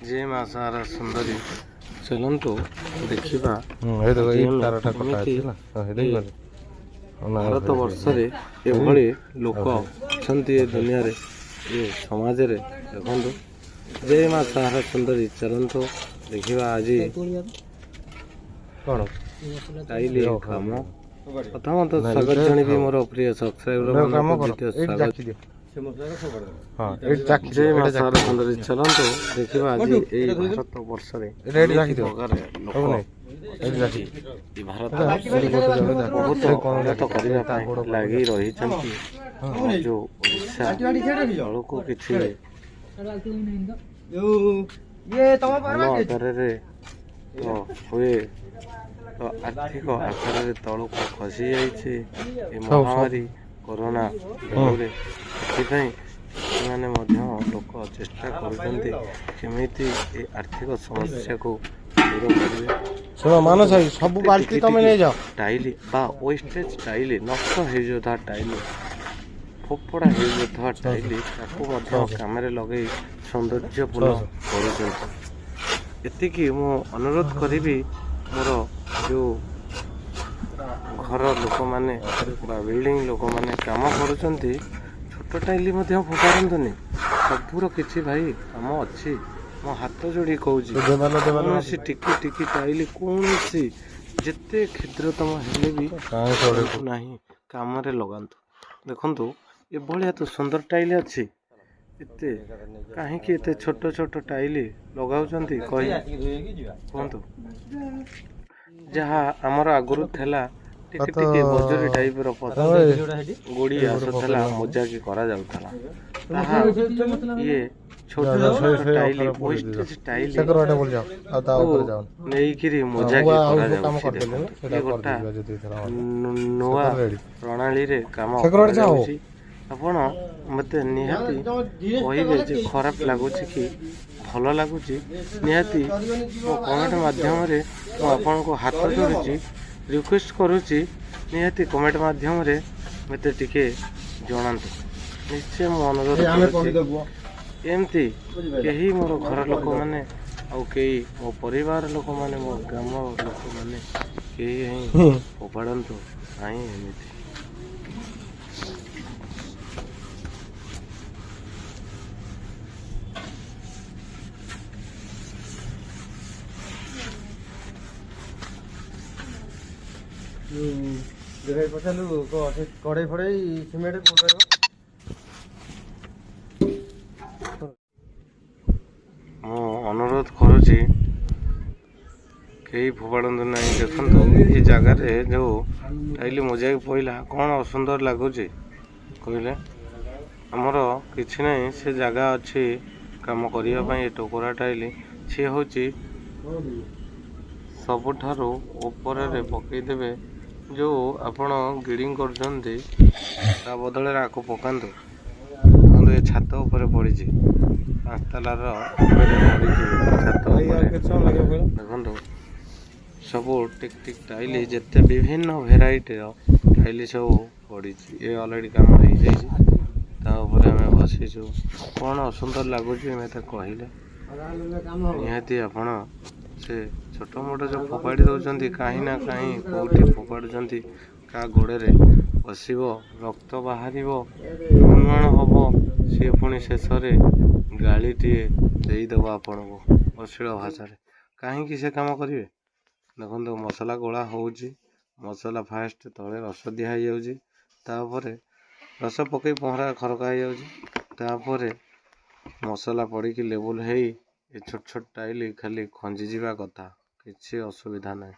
ଯେ ମା ସାରା ସୁନ୍ଦରୀ ଚାଲନ୍ତୁ ଦେଖିବା ଭାରତ ବର୍ଷରେ ଏଭଳି ଲୋକ ଅଛନ୍ତି ଏ ଦୁନିଆରେ ଏ ସମାଜରେ। ଦେଖନ୍ତୁ ଜୟ ମା ସାରା ସୁନ୍ଦରୀ ଚାଲନ୍ତୁ ଦେଖିବା ଆଜି କ'ଣ ଟାଇଲି କାମ। ପ୍ରଥମତଃ ସ୍ୱାଗତ ଜଣାଇବି ମୋର ପ୍ରିୟ ସବସ୍କ୍ରାଇବର ଜୟ ମା ସାରା ସୁନ୍ଦରୀ ଚାଲନ୍ତୁ ଦେଖିବା ଆଜି ଏଇ ଭାରତ ବର୍ଷରେ ବହୁତ ଉନ୍ନତ କରିବା ପାଇଁ ଲାଗି ରହିଛନ୍ତି। ଯୋଉ ଓଡ଼ିଶା ତଳକୁ କିଛି ଭଲ ଆକାରରେ ହୁଏ ତ ଆର୍ଥିକ ଆକାରରେ ତଳକୁ ଖସି ଯାଇଛି ଏ ମହାମାରୀ କରୋନା ଯୋଗୁଁରେ। ସେଥିପାଇଁ ସେମାନେ ମଧ୍ୟ ଲୋକ ଚେଷ୍ଟା କରୁଛନ୍ତି କେମିତି ଏ ଆର୍ଥିକ ସମସ୍ୟାକୁ ଦୂର କରିବେ। ସବୁ ବାଲ୍ଟି ତମେ ନେଇଯାଅ। ଟାଇଲି ବା ୱେଷ୍ଟେଜ୍ ଟାଇଲି, ନଷ୍ଟ ହେଇଯାଉଥିବା ଟାଇଲି, ଫୋପଡ଼ା ହେଇଯାଉଥିବା ଟାଇଲି, ତାକୁ ମଧ୍ୟ କାମରେ ଲଗେଇ ସୌନ୍ଦର୍ଯ୍ୟପୂର୍ଣ୍ଣ କରୁଛନ୍ତି। ଏତିକି ମୁଁ ଅନୁରୋଧ କରିବି ମୋର ଯେଉଁ ଘର ଲୋକମାନେ ବା ବିଲ୍ଡିଂ ଲୋକମାନେ କାମ କରୁଛନ୍ତି, ଛୋଟ ଟାଇଲି ମଧ୍ୟ ଫୋପାଡ଼ନ୍ତୁନି। ସବୁର କିଛି ଭାଇ କାମ ଅଛି। ମୋ ହାତ ଯୋଡ଼ି କହୁଛି, କୌଣସି ଟିକି ଟାଇଲି କୌଣସି ଯେତେ କ୍ଷୁଦ୍ରତମ ହେଲେ ବି ନାହିଁ, କାମରେ ଲଗାନ୍ତୁ। ଦେଖନ୍ତୁ ଏଭଳିଆ ତ ସୁନ୍ଦର ଟାଇଲି ଅଛି, ଏତେ କାହିଁକି ଏତେ ଛୋଟ ଛୋଟ ଟାଇଲି ଲଗାଉଛନ୍ତି କୁହନ୍ତୁ। ଯାହା ଆମର ଆଗରୁ ଥିଲା ଟିକେ ବଜୁରୀ ଟାଇପର ଗୋଡ଼ି ଆସୁଥିଲା, ମୋଜାକି କରାଯାଉଥିଲା, ତାହା ଇଏ ଛୋଟ ଟାଇଲି ୱେଷ୍ଟେଜ୍ ଟାଇଲି ନେଇକିରି ମୋଜାକି କରାଯାଉଛି। ଏ ଗୋଟା ନୂଆ ପ୍ରଣାଳୀରେ କାମ କରାଯାଉଛି। ଆପଣ ମୋତେ ନିହାତି କହିବେ ଯେ ଖରାପ ଲାଗୁଛି କି ଭଲ ଲାଗୁଛି। ନିହାତି ମୋ କମେଣ୍ଟ ମାଧ୍ୟମରେ ମୁଁ ଆପଣଙ୍କୁ ହାତ ଯୋଡ଼ୁଛି, ରିକ୍ୱେଷ୍ଟ କରୁଛି, ନିହାତି କମେଣ୍ଟ ମାଧ୍ୟମରେ ମୋତେ ଟିକେ ଜଣାନ୍ତୁ। ନିଶ୍ଚୟ ମୁଁ ଅନୁରୋଧ କରୁଛି, ଏମିତି କେହି ମୋର ଘର ଲୋକମାନେ ଆଉ କେହି ମୋ ପରିବାର ଲୋକମାନେ ମୋ ଗ୍ରାମ ଲୋକମାନେ କେହି ହିଁ ଫୋପାଡ଼ନ୍ତୁ ନାହିଁ ଏମିତି। କଢ଼େଇ ଫଡ଼େଇ ସିମେଣ୍ଟ ମୁଁ ଅନୁରୋଧ କରୁଛି କେହି ଫୋପାଡ଼ନ୍ତୁ ନାହିଁ। ଦେଖନ୍ତୁ ଏ ଜାଗାରେ ଯେଉଁ ଟାଇଲି ମୋଜାଇକି ପଇଲା କ'ଣ ଅସୁନ୍ଦର ଲାଗୁଛି କହିଲେ। ଆମର କିଛି ନାହିଁ, ସେ ଜାଗା ଅଛି କାମ କରିବା ପାଇଁ। ଏ ଟୋକରା ଟାଇଲି ସିଏ ହେଉଛି ସବୁଠାରୁ ଉପରରେ ପକାଇଦେବେ। ଯେଉଁ ଆପଣ ଗିଡ଼ିଂ କରୁଛନ୍ତି ତା ବଦଳରେ ଆକୁ ପକାନ୍ତୁ। ଦେଖନ୍ତୁ ଏ ଛାତ ଉପରେ ପଡ଼ିଛି, 5 ତାଲାର ଉପରେ ପଡ଼ିଛି ଛାତ ଉପରେ। ଦେଖନ୍ତୁ ସବୁ ଟିକ୍ ଟାଇଲି, ଯେତେ ବିଭିନ୍ନ ଭେରାଇଟିର ଟାଇଲି ସବୁ ପଡ଼ିଛି। ଏ ଅଲରେଡ଼ି କାମ ହେଇଯାଇଛି, ତା ଉପରେ ଆମେ ବସିଛୁ। କ'ଣ ସୁନ୍ଦର ଲାଗୁଛି ମୋତେ କହିଲେ। ନିହାତି ଆପଣ ସେ ଛୋଟ ମୋଟ ଯେଉଁ ଫୋପାଡ଼ି ଦେଉଛନ୍ତି, କାହିଁ ନା କାହିଁ କେଉଁଠି ଫୋପାଡ଼ୁଛନ୍ତି, କାହା ଗୋଡ଼ରେ ବସିବ, ରକ୍ତ ବାହାରିବ, ନିର୍ମାଣ ହେବ, ସିଏ ପୁଣି ଶେଷରେ ଗାଳିଟିଏ ଦେଇଦେବ ଆପଣଙ୍କୁ ଅଶ୍ଳୀଳ ଭାଷାରେ। କାହିଁକି ସେ କାମ କରିବେ। ଦେଖନ୍ତୁ ମସଲା ଗୋଳା ହେଉଛି, ମସଲା ଫାଷ୍ଟ ତଳେ ରସ ଦିଆ ହେଇଯାଉଛି, ତାପରେ ରସ ପକାଇ ପହଁରା ଖରକା ହେଇଯାଉଛି, ତାପରେ ମସଲା ପଡ଼ିକି ଲେବୁଲ୍ ହେଇ ଏ ଛୋଟ ଟାଇଲି ଖାଲି ଖଞ୍ଜି ଯିବା କଥା, କିଛି ଅସୁବିଧା ନାହିଁ।